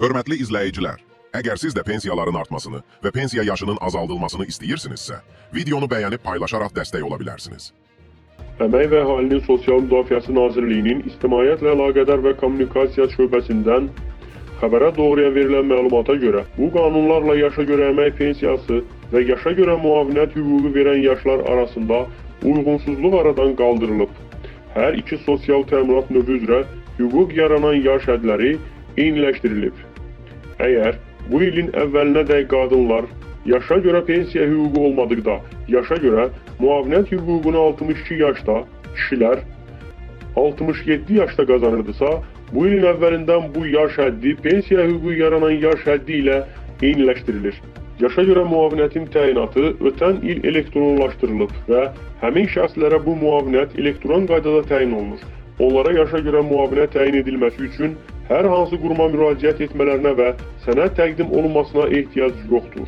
Hörmətli izləyicilər, əgər siz də pensiyaların artmasını və pensiya yaşının azaldılmasını istəyirsinizsə, videonu bəyənib paylaşaraq dəstək ola bilərsiniz. Əmək və Əhalinin Sosial Müdafiəsi Nazirliyinin İctimaiyyətlə Əlaqədar və Kommunikasiya şöbəsindən xəbərə doğruya verilən məlumata görə, bu qanunlarla yaşa görə əmək pensiyası və yaşa görə müavinət hüququ verən yaşlar arasında uyğunsuzluq aradan qaldırılıb. Hər iki sosial təminat növü üzrə hüquq yaranan yaş hədləri eyniləşdirilib. Əgər bu ilin əvvəlinədək qadınlar yaşa görə pensiya hüququ olmadıqda, yaşa görə müavinət hüququnu 62 yaşda, kişilər 67 yaşda qazanırdısa, bu ilin əvvəlindən bu yaş həddi pensiya hüququ yaranan yaş həddi ilə eyniləşdirilir. Yaşa görə müavinətin təyinatı ötən il elektronlaşdırılıb və həmin şəxslərə bu müavinət elektron qaydada təyin olunur. Onlara yaşa görə müavinət təyin edilməsi üçün hər hansı quruma müraciət etmələrinə və sənəd təqdim olunmasına ehtiyac yoxdur.